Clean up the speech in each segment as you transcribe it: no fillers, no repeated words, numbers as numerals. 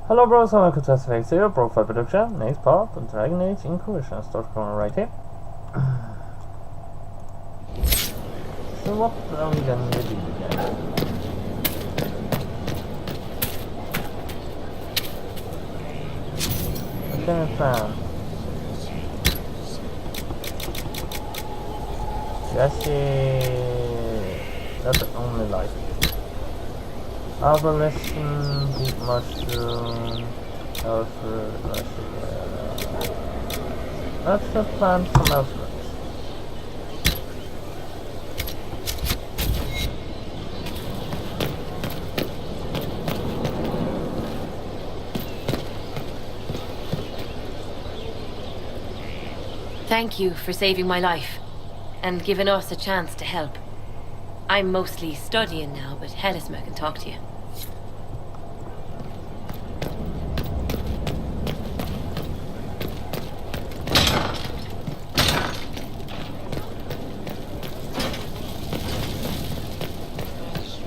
Hello bros and welcome to SFX0 BroFive production. Next part of Dragon Age Inquisition starts going right here. So what are we gonna do again? What can we plan? Jesse, that's the only life. Abolition, deep mushroom, elsewhere, let's just plant some elsewhere. Thank you for saving my life, and giving us a chance to help. I'm mostly studying now, but Hellismer can talk to you.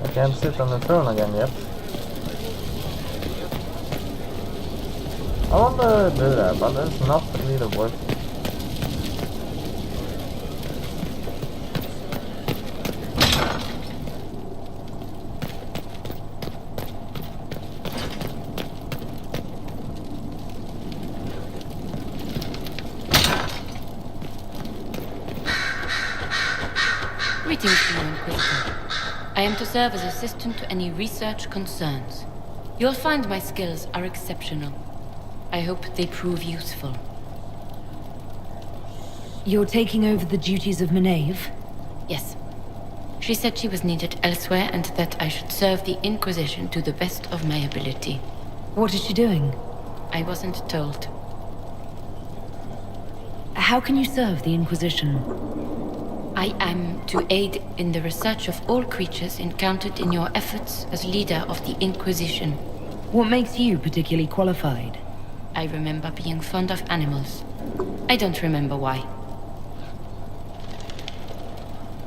I can't sit on the throne again yet. I want to do that, but it's not really worth it. Greetings to you, Inquisitor. I am to serve as assistant to any research concerns. You'll find my skills are exceptional. I hope they prove useful. You're taking over the duties of Maeve? Yes. She said she was needed elsewhere and that I should serve the Inquisition to the best of my ability. What is she doing? I wasn't told. How can you serve the Inquisition? I am to aid in the research of all creatures encountered in your efforts as leader of the Inquisition. What makes you particularly qualified? I remember being fond of animals. I don't remember why.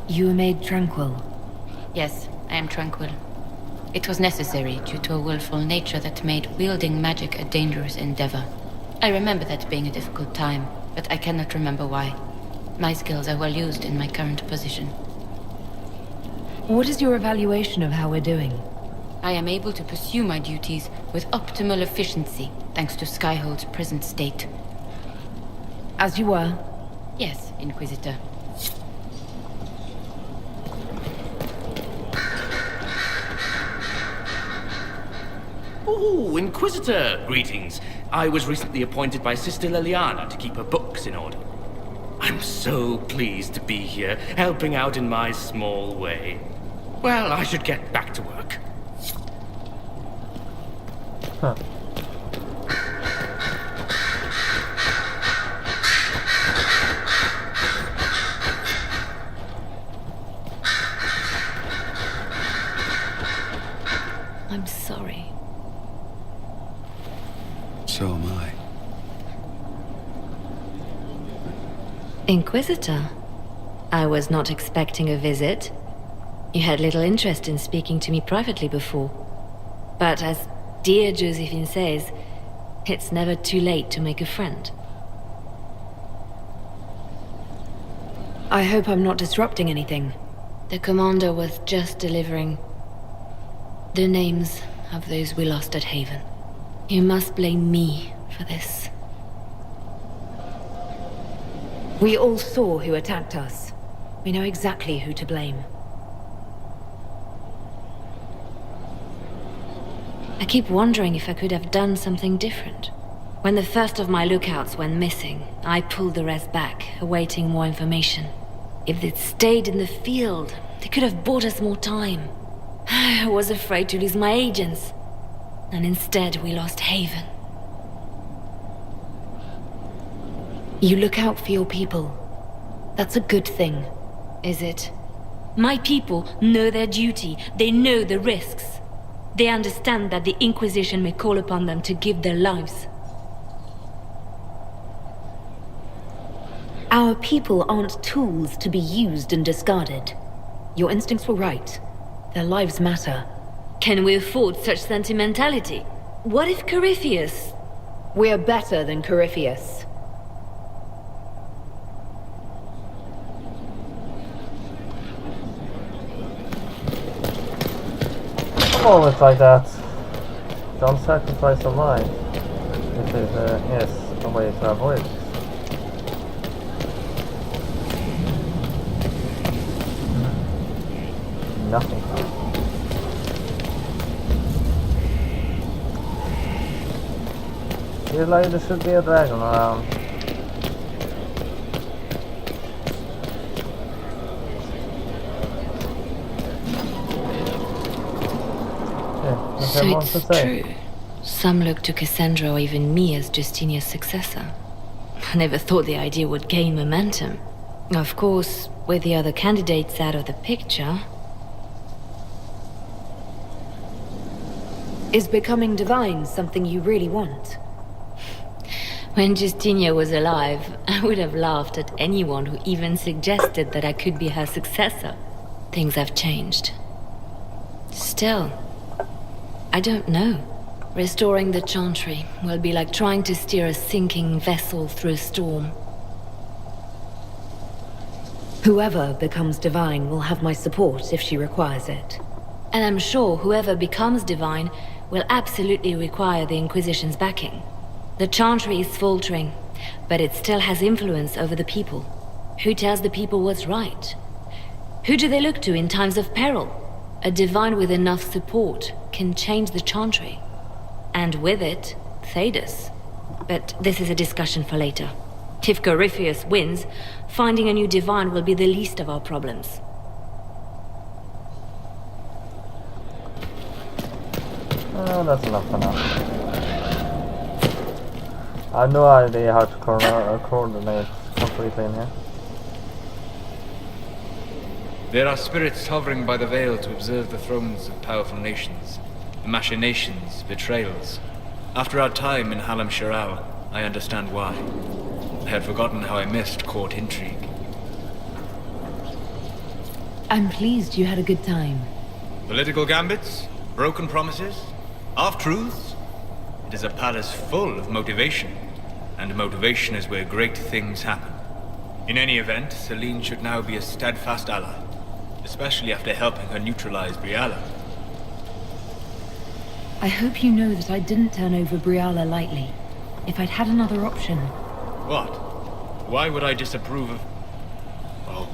You were made tranquil. Yes, I am tranquil. It was necessary due to a willful nature that made wielding magic a dangerous endeavor. I remember that being a difficult time, but I cannot remember why. My skills are well used in my current position. What is your evaluation of how we're doing? I am able to pursue my duties with optimal efficiency, thanks to Skyhold's present state. As you were? Yes, Inquisitor. Oh, Inquisitor! Greetings. I was recently appointed by Sister Liliana to keep her books in order. I'm so pleased to be here, helping out in my small way. Well, I should get back to work. Huh. I'm sorry. So am I. Inquisitor, I was not expecting a visit. You had little interest in speaking to me privately before. But as dear Josephine says, it's never too late to make a friend. I hope I'm not disrupting anything. The commander was just delivering the names of those we lost at Haven. You must blame me for this. We all saw who attacked us. We know exactly who to blame. I keep wondering if I could have done something different. When the first of my lookouts went missing, I pulled the rest back, awaiting more information. If they'd stayed in the field, they could have bought us more time. I was afraid to lose my agents. And instead, we lost Haven. You look out for your people. That's a good thing. Is it? My people know their duty. They know the risks. They understand that the Inquisition may call upon them to give their lives. Our people aren't tools to be used and discarded. Your instincts were right. Their lives matter. Can we afford such sentimentality? what if Corypheus... We're better than Corypheus. Always like that. Don't sacrifice a life. This is, yes, a way to avoid it. Nothing. Feel like there should be a dragon around. So it's true. Some look to Cassandra or even me as Justinia's successor. I never thought the idea would gain momentum. Of course, with the other candidates out of the picture... Is becoming divine something you really want? When Justinia was alive, I would have laughed at anyone who even suggested that I could be her successor. Things have changed. Still, I don't know. Restoring the Chantry will be like trying to steer a sinking vessel through a storm. Whoever becomes divine will have my support if she requires it. And I'm sure whoever becomes divine will absolutely require the Inquisition's backing. The Chantry is faltering, but it still has influence over the people. Who tells the people what's right? Who do they look to in times of peril? A divine with enough support can change the Chantry. And with it, Thedas. But this is a discussion for later. If Corypheus wins, finding a new divine will be the least of our problems. That's enough for now. I have no idea how to coordinate completely in here. There are spirits hovering by the veil to observe the thrones of powerful nations. The machinations, betrayals. After our time in Halam Shiral, I understand why. I had forgotten how I missed court intrigue. I'm pleased you had a good time. Political gambits? Broken promises? Half-truths? It is a palace full of motivation. And motivation is where great things happen. In any event, Celine should now be a steadfast ally. Especially after helping her neutralize Briala. I hope you know that I didn't turn over Briala lightly. If I'd had another option... What? Why would I disapprove of... Oh,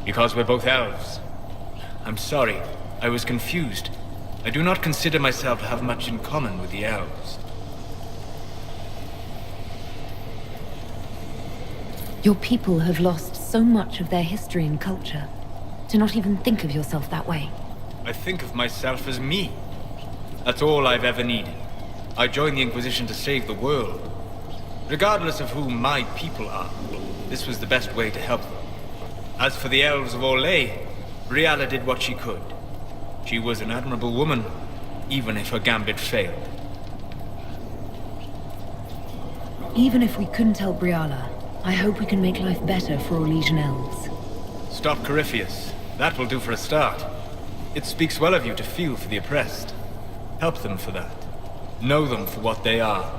because we're both elves. I'm sorry, I was confused. I do not consider myself to have much in common with the elves. Your people have lost so much of their history and culture. To not even think of yourself that way. I think of myself as me. That's all I've ever needed. I joined the Inquisition to save the world. Regardless of who my people are, this was the best way to help them. As for the elves of Orlais, Briala did what she could. She was an admirable woman, even if her gambit failed. Even if we couldn't help Briala, I hope we can make life better for Orlesian elves. Stop Corypheus. That will do for a start. It speaks well of you to feel for the oppressed. Help them for that. Know them for what they are,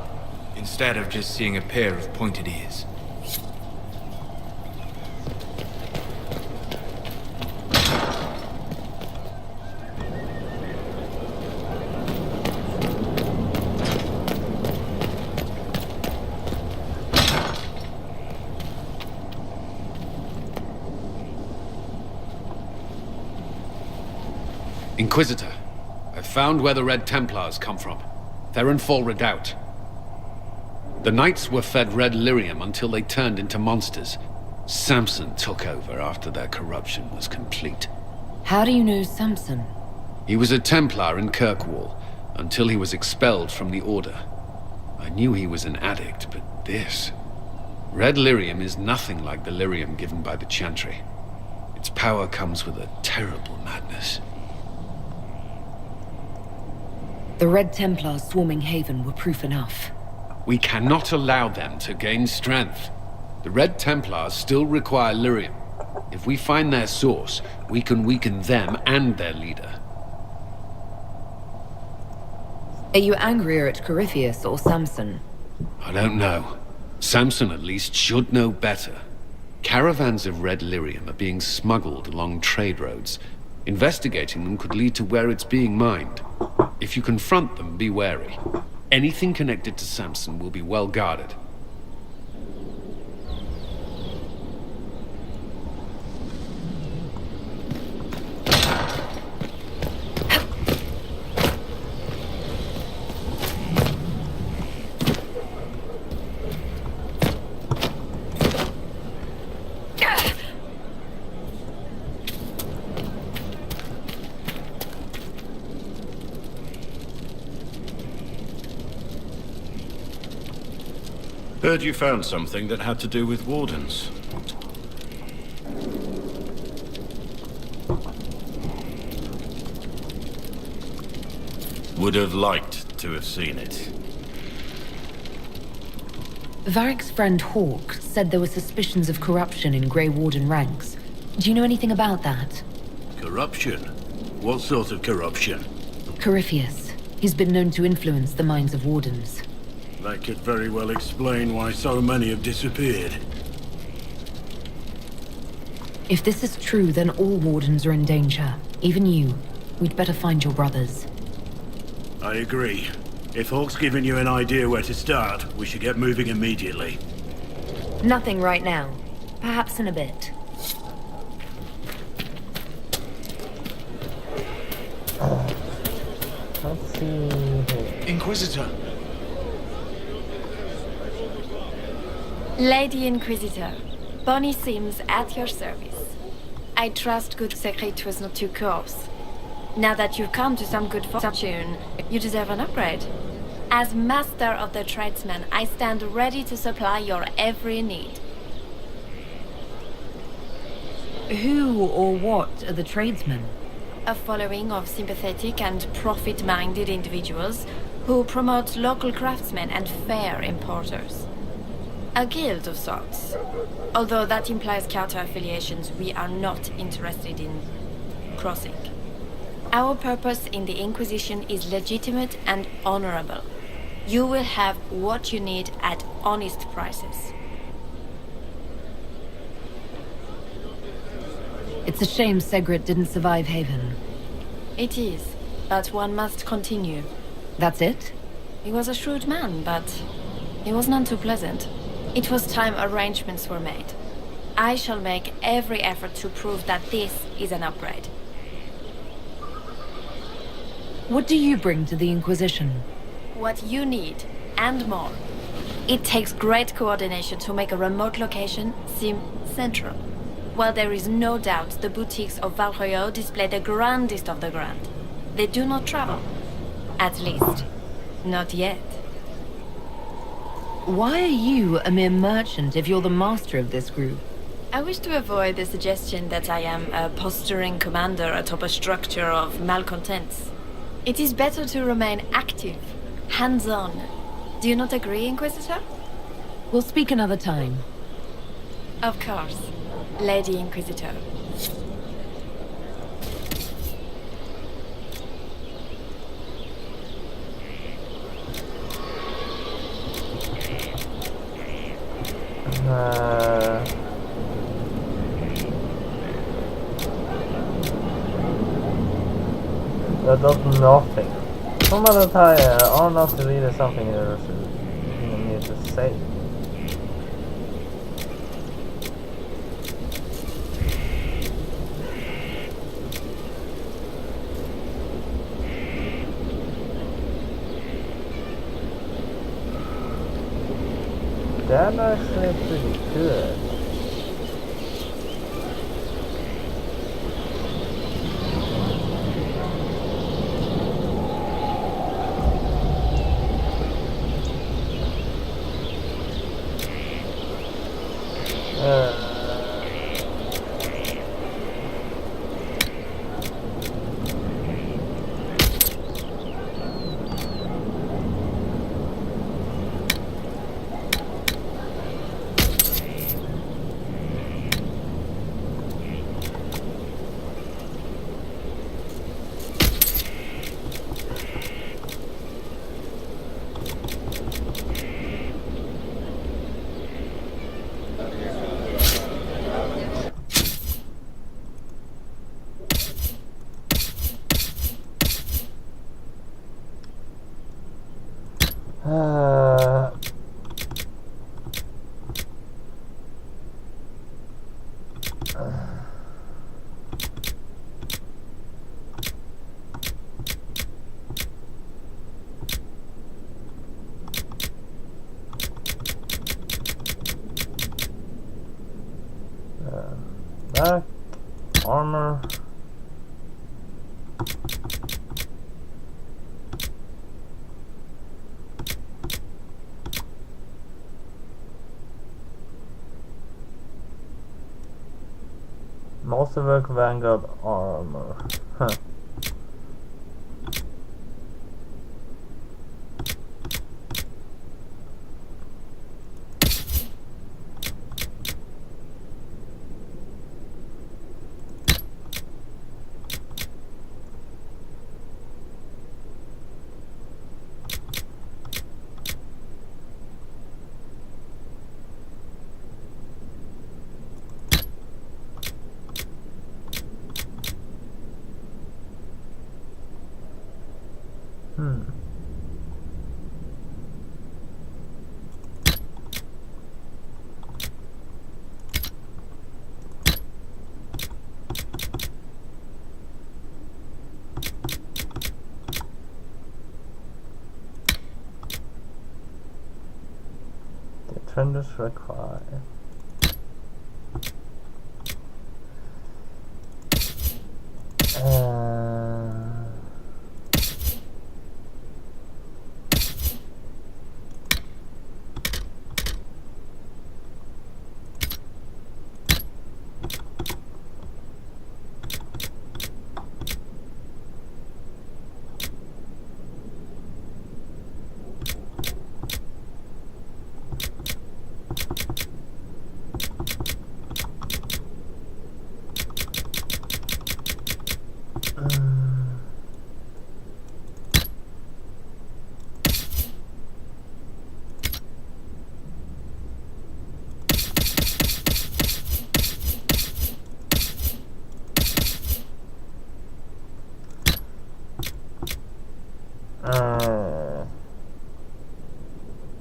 instead of just seeing a pair of pointed ears. Inquisitor, I've found where the Red Templars come from. They're in Fall Redoubt. The Knights were fed red lyrium until they turned into monsters. Samson took over after their corruption was complete. How do you know Samson? He was a Templar in Kirkwall, until he was expelled from the Order. I knew he was an addict, but this... Red lyrium is nothing like the lyrium given by the Chantry. Its power comes with a terrible madness. The Red Templars swarming Haven were proof enough. We cannot allow them to gain strength. The Red Templars still require lyrium. If we find their source, we can weaken them and their leader. Are you angrier at Corypheus or Samson? I don't know. Samson at least should know better. Caravans of red lyrium are being smuggled along trade roads. Investigating them could lead to where it's being mined. If you confront them, be wary. Anything connected to Samson will be well guarded. Heard you found something that had to do with wardens. Would have liked to have seen it. Varric's friend Hawk said there were suspicions of corruption in Grey Warden ranks. Do you know anything about that? Corruption? What sort of corruption? Corypheus. He's been known to influence the minds of Wardens. That could very well explain why so many have disappeared. If this is true, then all Wardens are in danger. Even you. We'd better find your brothers. I agree. If Hawk's given you an idea where to start, we should get moving immediately. Nothing right now. Perhaps in a bit. Let's see here. Inquisitor. Lady Inquisitor, Bonnie Sims at your service. I trust good secret was not too coarse. Now that you've come to some good fortune, you deserve an upgrade. As master of the tradesmen, I stand ready to supply your every need. Who or what are the tradesmen? A following of sympathetic and profit-minded individuals who promote local craftsmen and fair importers. A guild of sorts. Although that implies counter-affiliations we are not interested in crossing. Our purpose in the Inquisition is legitimate and honorable. You will have what you need at honest prices. It's a shame Segret didn't survive Haven. It is, but one must continue. That's it? He was a shrewd man, but he was none too pleasant. It was time arrangements were made. I shall make every effort to prove that this is an upgrade. What do you bring to the Inquisition? What you need, and more. It takes great coordination to make a remote location seem central. While there is no doubt the boutiques of Valroyo display the grandest of the grand, they do not travel. At least, not yet. Why are you a mere merchant if you're the master of this group? I wish to avoid the suggestion that I am a posturing commander atop a structure of malcontents. It is better to remain active, hands-on. Do you not agree, Inquisitor? We'll speak another time. Of course, Lady Inquisitor. That does nothing. Some other time, or not to read something you need to say. That's actually pretty good. Uh, back, armor. Masterwork Vanguard armor. Huh. Defenders required.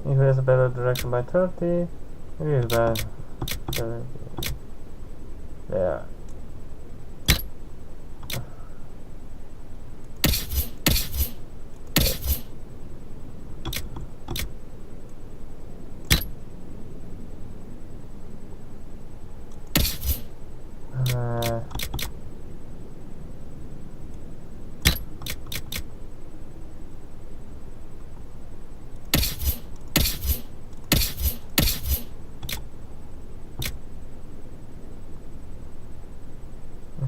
Increase better direction by 30. Increase by 30. Yeah.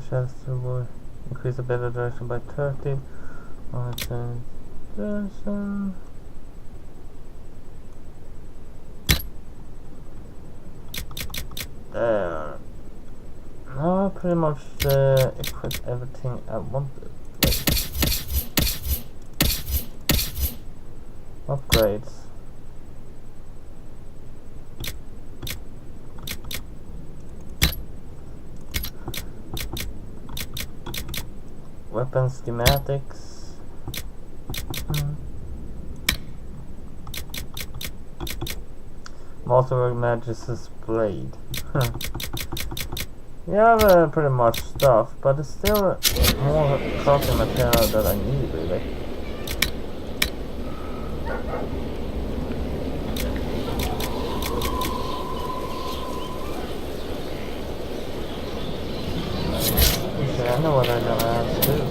Shells to increase the better direction by 30. Direction. There. Now pretty much equip everything I wanted. Upgrades. Weapon schematics. Masterwork Magus' blade. You have pretty much stuff, but it's still more crafting material that I need, really. Okay, I know what I'm gonna have to do.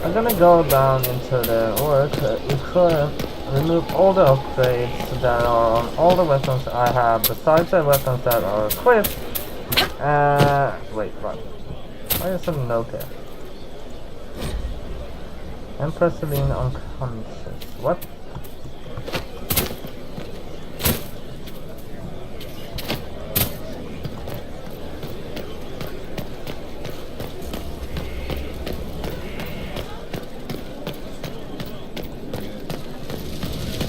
I'm gonna go down into the work. You could remove all the upgrades that are on all the weapons I have, besides the weapons that are equipped. Wait, what? Why is there a note there? Empress Celine unconscious. What?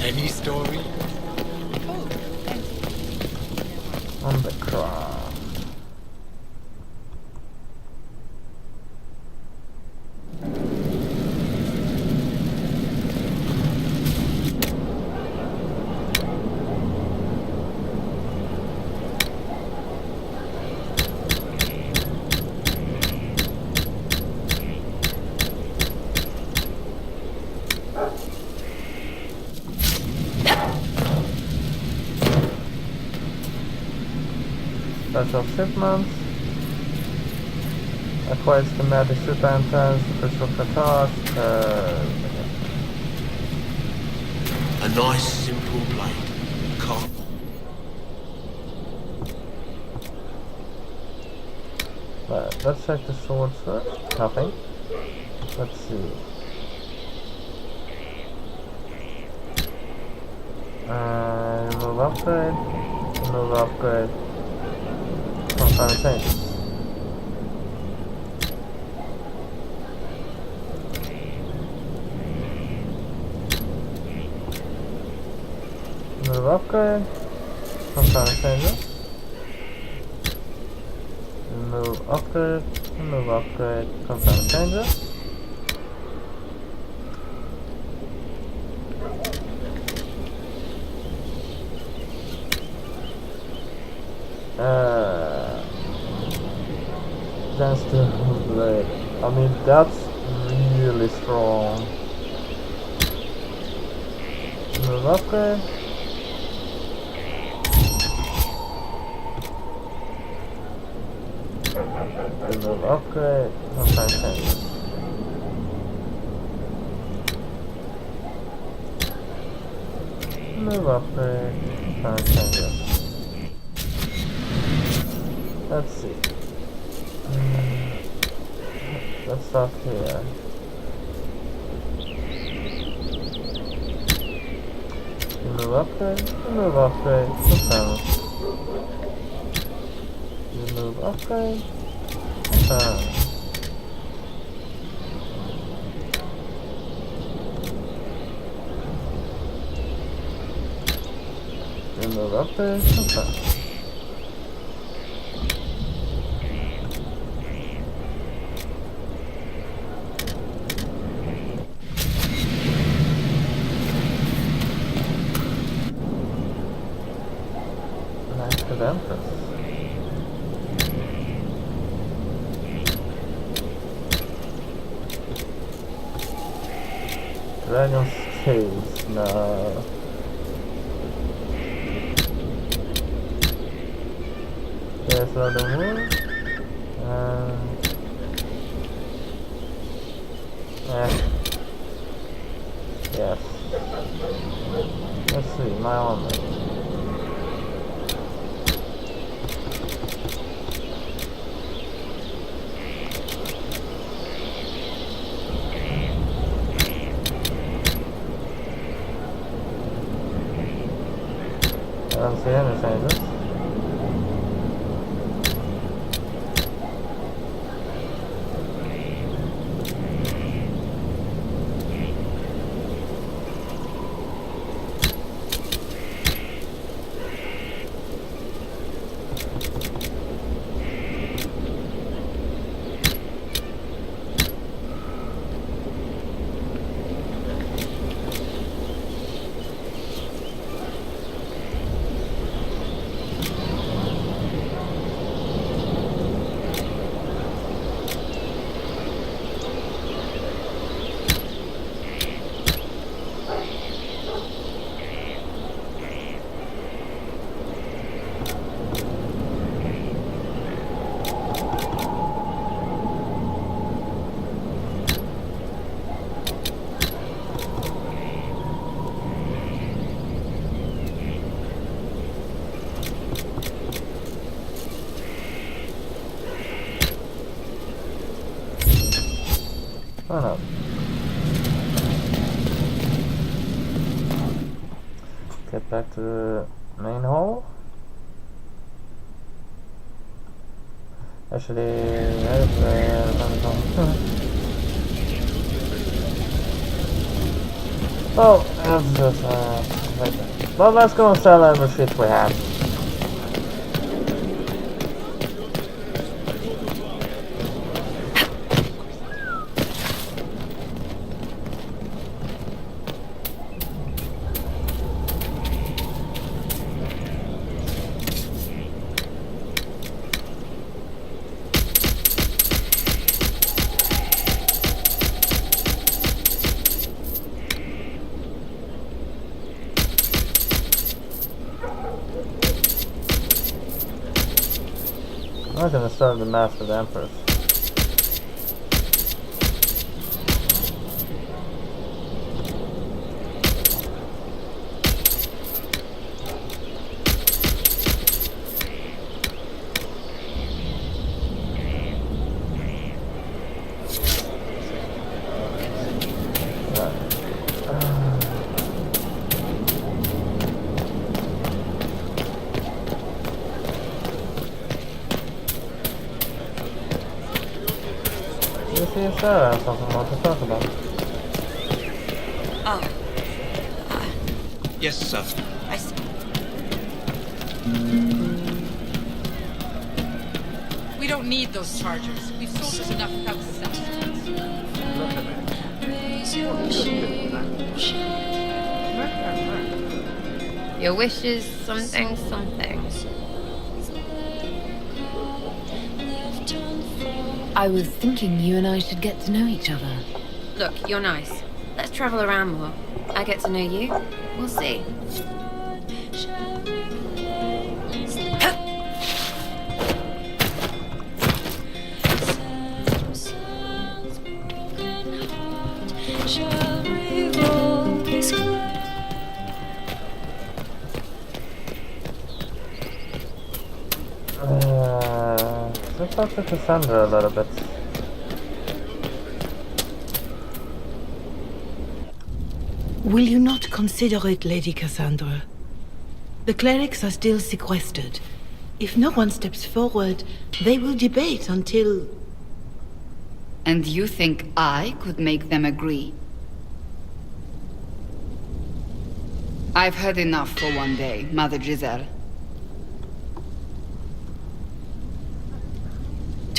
Any story? On the craft. Special shipments. Acquires the magic super entrance, the crystal cartage, A nice simple blade. Can't. let's check the swords first. Nothing. Let's see. Remove upgrade. Remove upgrade. Confirm changes. Remove upgrade. Confirm changes. Remove upgrade. Remove upgrade. Confirm changes. That's the blade. I mean, that's really strong. Remove upgrade. Remove upgrade. Confirm changes. Remove upgrade. Confirm changes. Let's see. Let's start here. Remove upgrade. Remove upgrade. Confirm. Remove upgrade. Confirm. Remove upgrade. Confirm. Empress. Dragon's Cage, no. There's another one. Yes. Let's see, my armor. I don't see any changes. Why not? Get back to the main hall. Actually, oh, that's just well, let's go and sell every shit we have. I'm gonna serve the Master of the Empress. Sarah has something more to talk about. Oh, Yes, sir. I see. We don't need those chargers. We've sold us enough without substance. Your wish is something, something. I was thinking you and I should get to know each other. Look, you're nice. Let's travel around more. I get to know you. We'll see. Let's talk to Cassandra a little bit. Will you not consider it, Lady Cassandra? The clerics are still sequestered. If no one steps forward, they will debate until... And you think I could make them agree? I've heard enough for one day, Mother Giselle.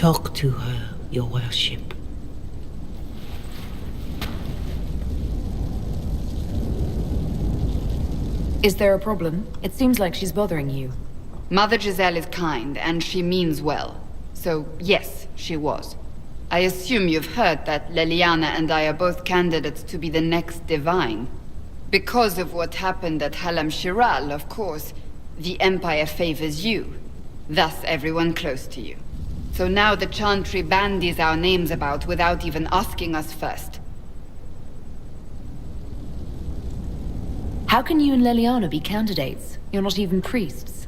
Talk to her, your worship. Is there a problem? It seems like she's bothering you. Mother Giselle is kind, and she means well. So, yes, she was. I assume you've heard that Leliana and I are both candidates to be the next divine. Because of what happened at Halam Shiral, of course, the Empire favors you. Thus, everyone close to you. So now the Chantry bandies our names about without even asking us first. How can you and Leliana be candidates? You're not even priests.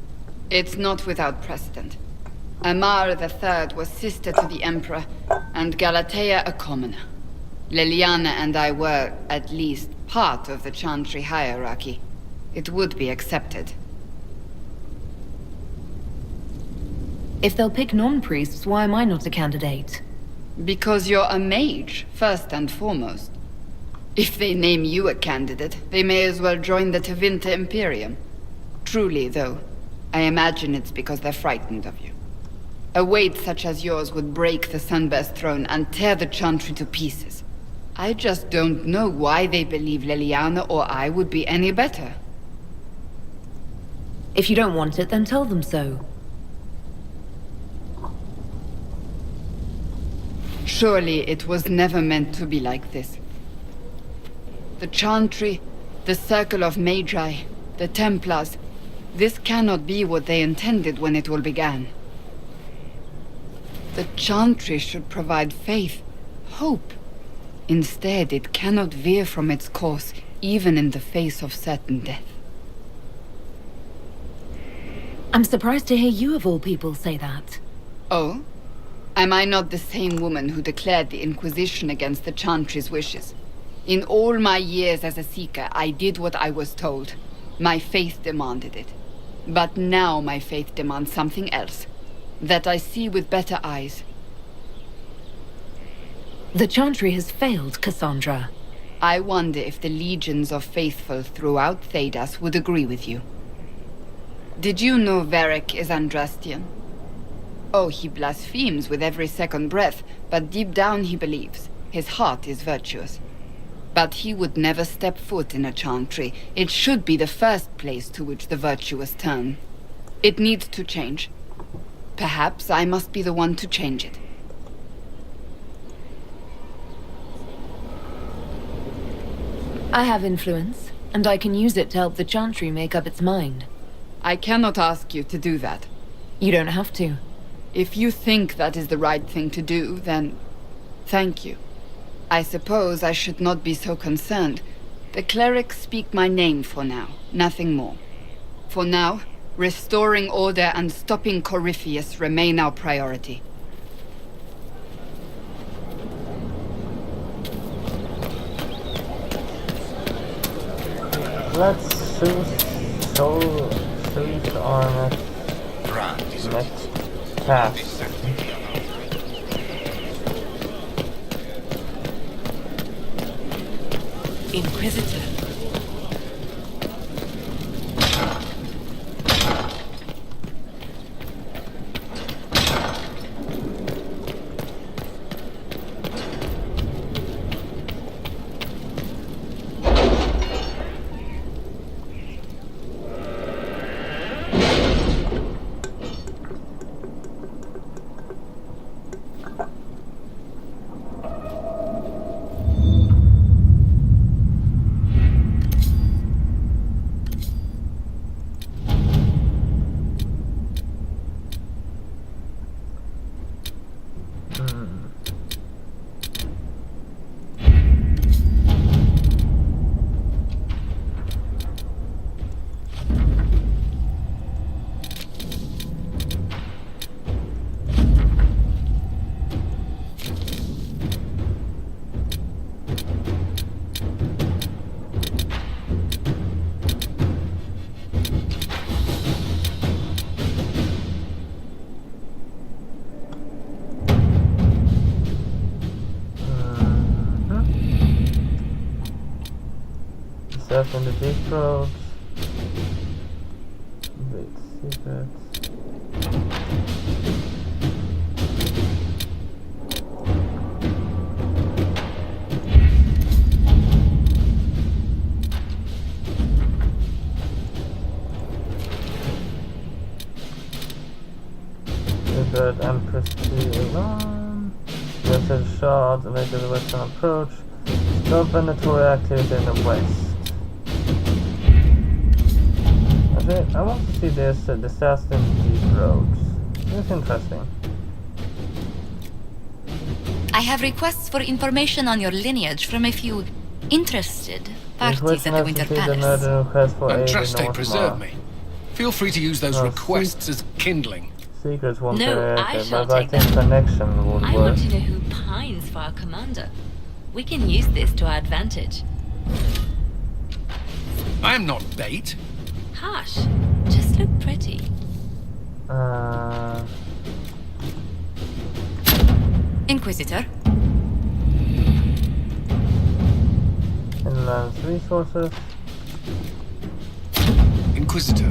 It's not without precedent. Amar III was sister to the Emperor, and Galatea a commoner. Leliana and I were, at least, part of the Chantry hierarchy. It would be accepted. If they'll pick non-priests, why am I not a candidate? Because you're a mage, first and foremost. If they name you a candidate, they may as well join the Tevinter Imperium. Truly, though, I imagine it's because they're frightened of you. A weight such as yours would break the Sunburst throne and tear the Chantry to pieces. I just don't know why they believe Leliana or I would be any better. If you don't want it, then tell them so. Surely it was never meant to be like this. The Chantry, the Circle of Magi, the Templars, this cannot be what they intended when it all began. The Chantry should provide faith, hope. Instead, it cannot veer from its course, even in the face of certain death. I'm surprised to hear you of all people say that. Oh? Am I not the same woman who declared the Inquisition against the Chantry's wishes? In all my years as a Seeker, I did what I was told. My faith demanded it. But now my faith demands something else. That I see with better eyes. The Chantry has failed, Cassandra. I wonder if the legions of faithful throughout Thedas would agree with you. Did you know Varric is Andrastian? Oh, he blasphemes with every second breath, but deep down he believes. His heart is virtuous. But he would never step foot in a Chantry. It should be the first place to which the virtuous turn. It needs to change. Perhaps I must be the one to change it. I have influence, and I can use it to help the Chantry make up its mind. I cannot ask you to do that. You don't have to. If you think that is the right thing to do, then thank you. I suppose I should not be so concerned. The clerics speak my name for now, nothing more. For now, restoring order and stopping Corypheus remain our priority. Let's choose our next task. Inquisitor. Stuff in the deep roads. Big secrets. Secret Empress alone. Western shot, later the western approach. Stop mandatory activity in the west. Actually, I want to see this disaster in deep roads. It's interesting. I have requests for information on your lineage from a few interested parties at the Winter Palace. Andraste, preserve me. Feel free to use those requests as kindling. Secrets won't be I shall but I take think them. connection would I work. want to know who pines for our commander. We can use this to our advantage. I am not bait. Hush. Just look pretty. Inquisitor. Inland resources. Inquisitor.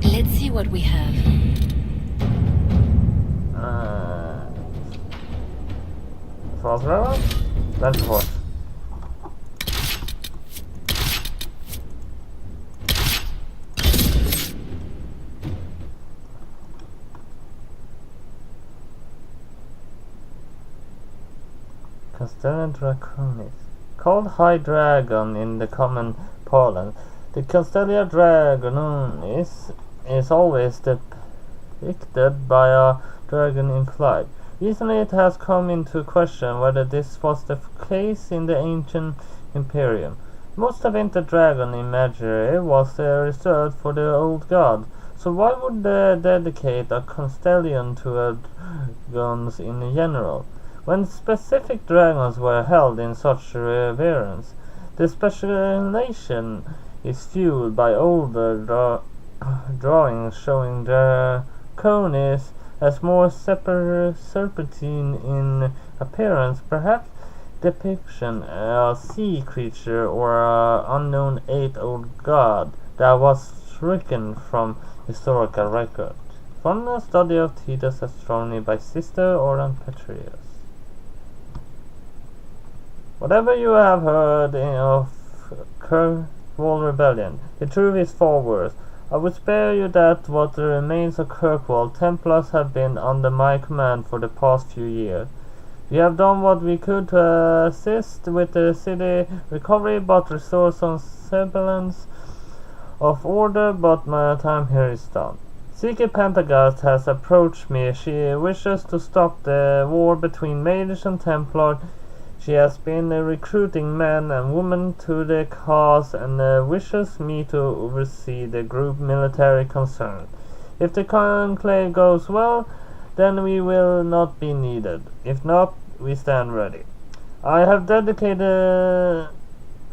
Let's see what we have. False railroad? That's what. Castellan Draconis. Called High Dragon in the common parlance, the Castellan Draconis is always depicted by a dragon in flight. Recently it has come into question whether this was the case in the ancient Imperium. Most of the dragon imagery was reserved for the old god, so why would they dedicate a constellation to dragons in general? When specific dragons were held in such reverence, the speculation is fueled by older drawings showing Draconis as more serpentine in appearance, perhaps depiction a sea creature or an unknown age-old god that was stricken from historical record. From a study of Titus astronomy by Sister Orlan Petrius. Whatever you have heard of Kirkwall Rebellion, the truth is far worse. I would spare you that what remains of Kirkwall. Templars have been under my command for the past few years. We have done what we could to assist with the city recovery, but restore some semblance of order, but my time here is done. Seeker Pentagast has approached me. She wishes to stop the war between Mages and Templar. She has been recruiting men and women to the cause and wishes me to oversee the group military concern. If the conclave goes well, then we will not be needed. If not, we stand ready. I have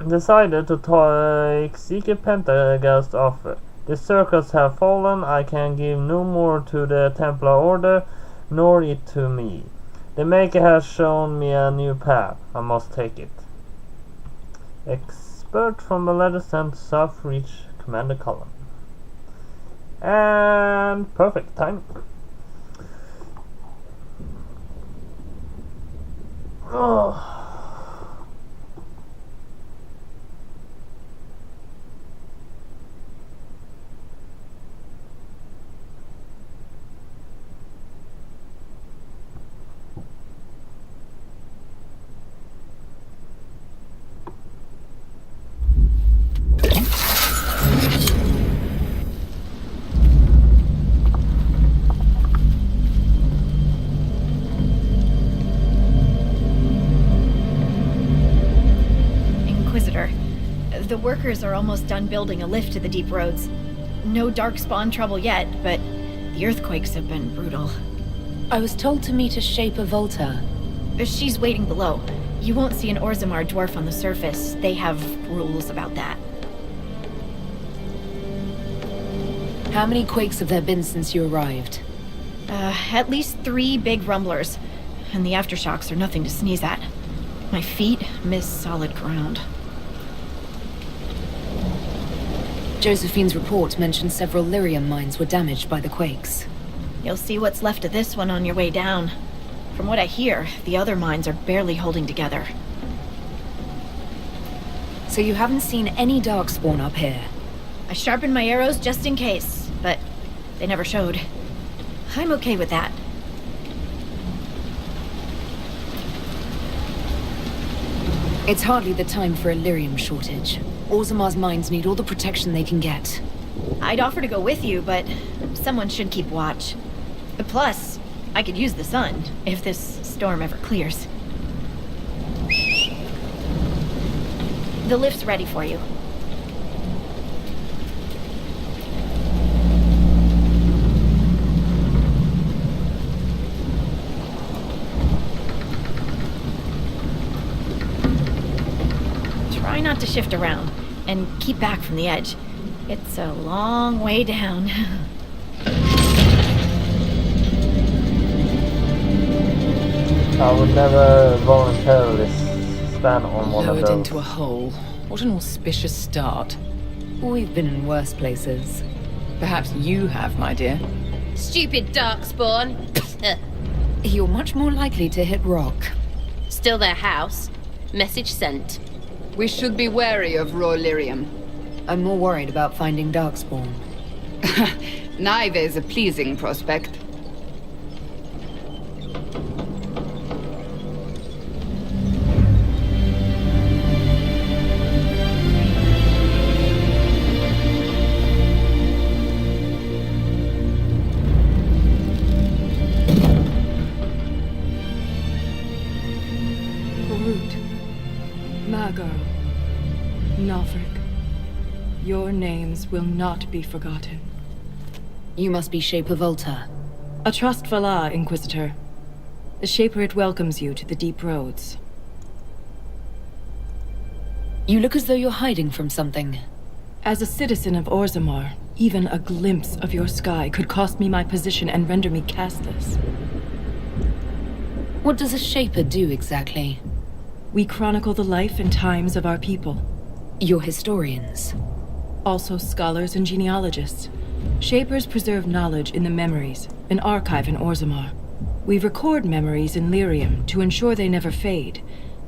decided to take Seeker Pentagast's offer. The circles have fallen. I can give no more to the Templar Order, nor it to me. The Maker has shown me a new path. I must take it. Expert from the letter sent South Reach Commander Column. And perfect time. Oh. The workers are almost done building a lift to the deep roads. No darkspawn trouble yet, but the earthquakes have been brutal. I was told to meet a Shaper Volta. She's waiting below. You won't see an Orzammar dwarf on the surface. They have rules about that. How many quakes have there been since you arrived? At least 3 big rumblers. And the aftershocks are nothing to sneeze at. My feet miss solid ground. Josephine's report mentioned several lyrium mines were damaged by the quakes. You'll see what's left of this one on your way down. From what I hear, the other mines are barely holding together. So you haven't seen any darkspawn up here? I sharpened my arrows just in case, but they never showed. I'm okay with that. It's hardly the time for a lyrium shortage. Orzammar's mines need all the protection they can get. I'd offer to go with you, but someone should keep watch. Plus, I could use the sun, if this storm ever clears. The lift's ready for you. Try not to shift around, and keep back from the edge. It's a long way down. I would never voluntarily stand on one of Lowered those. into a hole. What an auspicious start. We've been in worse places. Perhaps you have, my dear. Stupid darkspawn. You're much more likely to hit rock. Still their house. Message sent. We should be wary of raw lyrium. I'm more worried about finding darkspawn. Neither is a pleasing prospect. Your names will not be forgotten. You must be Shaper Volta. A trust Valar, Inquisitor. The Shaper it welcomes you to the deep roads. You look as though you're hiding from something. As a citizen of Orzammar, even a glimpse of your sky could cost me my position and render me castless. What does a Shaper do exactly? We chronicle the life and times of our people. You're historians. Also scholars and genealogists. Shapers preserve knowledge in the memories, an archive in Orzammar. We record memories in lyrium to ensure they never fade.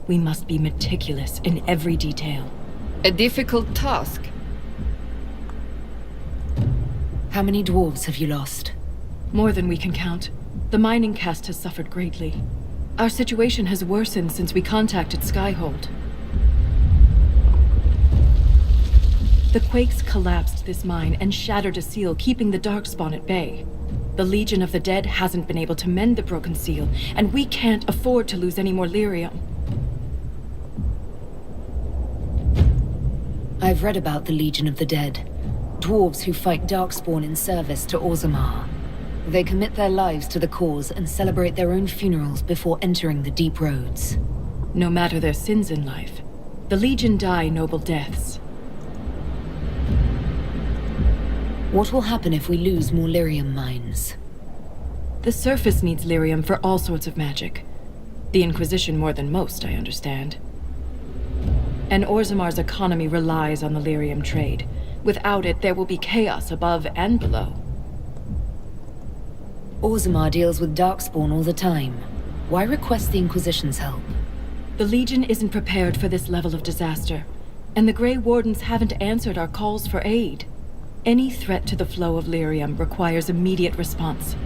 We must be meticulous in every detail. A difficult task. How many dwarves have you lost? More than we can count. The mining caste has suffered greatly. Our situation has worsened since we contacted Skyhold. The quakes collapsed this mine and shattered a seal, keeping the Darkspawn at bay. The Legion of the Dead hasn't been able to mend the broken seal, and we can't afford to lose any more lyrium. I've read about the Legion of the Dead. Dwarves who fight Darkspawn in service to Orzammar. They commit their lives to the cause and celebrate their own funerals before entering the deep roads. No matter their sins in life, the Legion die noble deaths. What will happen if we lose more lyrium mines? The surface needs lyrium for all sorts of magic. The Inquisition more than most, I understand. And Orzammar's economy relies on the lyrium trade. Without it, there will be chaos above and below. Orzammar deals with Darkspawn all the time. Why request the Inquisition's help? The Legion isn't prepared for this level of disaster, and the Grey Wardens haven't answered our calls for aid. Any threat to the flow of lyrium requires immediate response.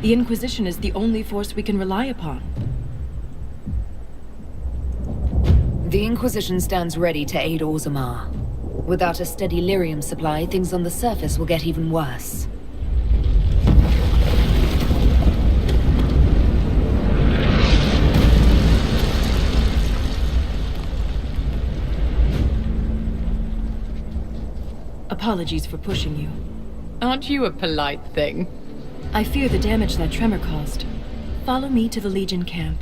The Inquisition is the only force we can rely upon. The Inquisition stands ready to aid Orzammar. Without a steady lyrium supply, things on the surface will get even worse. Apologies for pushing you. Aren't you a polite thing? I fear the damage that tremor caused. Follow me to the Legion camp.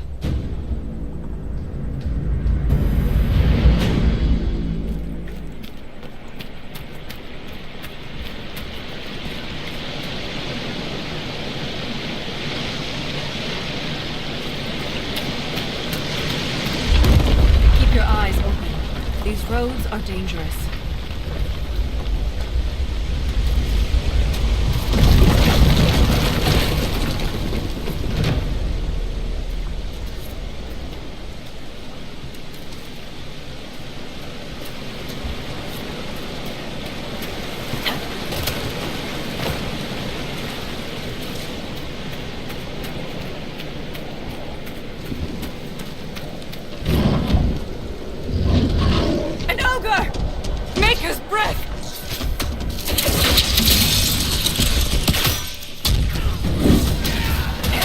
Keep your eyes open. These roads are dangerous.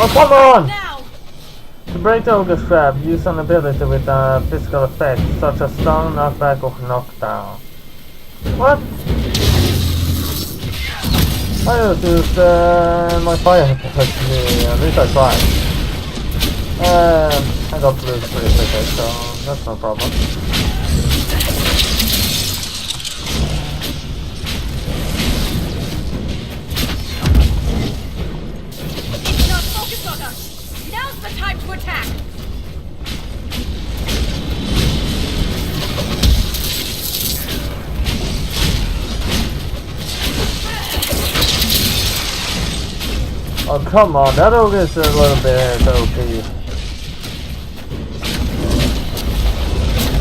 Oh, come on! To break the ogre's trap, use an ability with a physical effect, such as stun, knockback, or knockdown. What? I just used my fire actually, at least I tried. I got to lose pretty quickly, so that's no problem. Now's the time to attack! Oh, come on, that ogre is a little bit OP.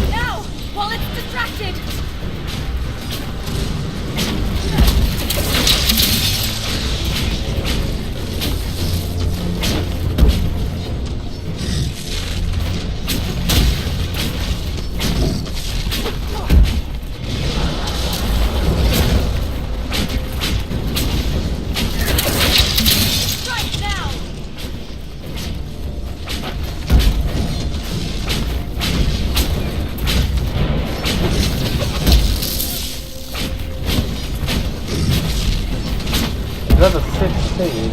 Now! While it's distracted! Level 16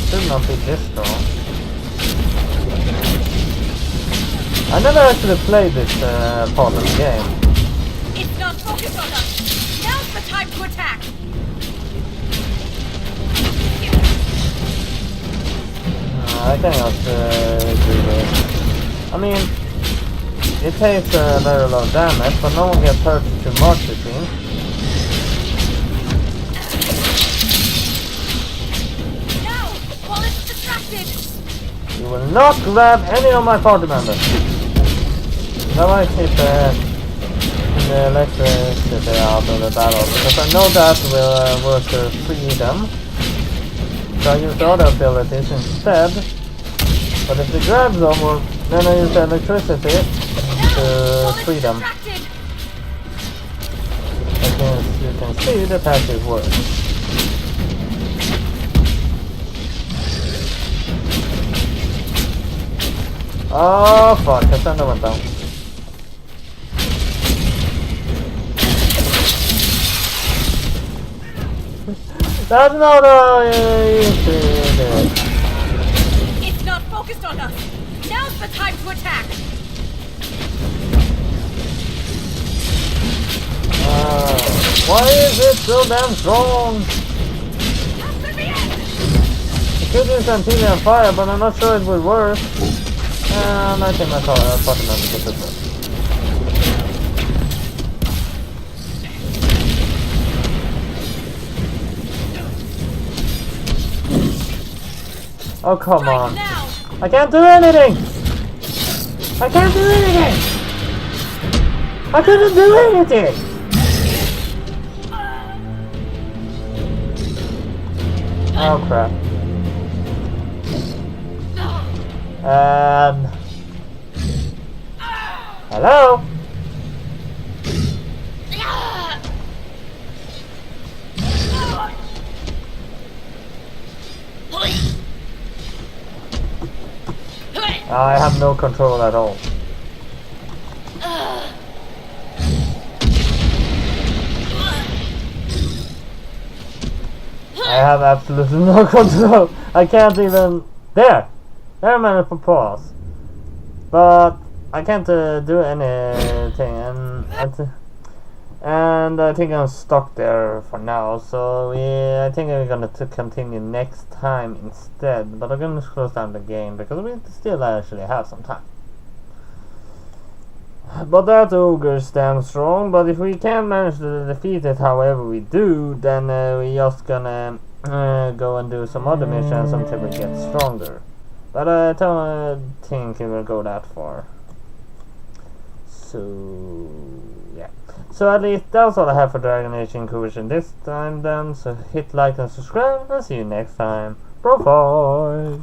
should not be this strong. I never actually played this part of the game. It's not focused on us! Now's the time to attack! I cannot do this. I mean, it takes very low damage, but no one gets hurt too much, it seems. You will not grab any of my party members. Now I keep the electricity out of the battle, because I know that will work to free them. So I use the other abilities instead. But if they grab someone, then I use the electricity to free them. As you can see, the passive works. Oh fuck, Cassandra went down. That's not how you did it. It's not focused on us. Now's the time to attack. Why is it so damn strong? I could use antenna on fire, but I'm not sure it would work. And I think my button on the system. Oh, come on. I can't do anything! I can't do anything! I couldn't do anything! Oh, crap. Hello? I have no control at all. I have absolutely no control. I can't even... There! There I managed to pause. But I can't do anything, and I think I'm stuck there for now. So I think we're gonna continue next time instead. But I'm gonna close down the game because we still actually have some time. But that ogre's damn strong. But if we can't manage to defeat it, however we do, then we're just gonna go and do some other missions until we get stronger. But I don't think it will go that far. So yeah. So at least that's all I have for Dragon Age Inquisition this time then. So hit like and subscribe and see you next time. BroFive!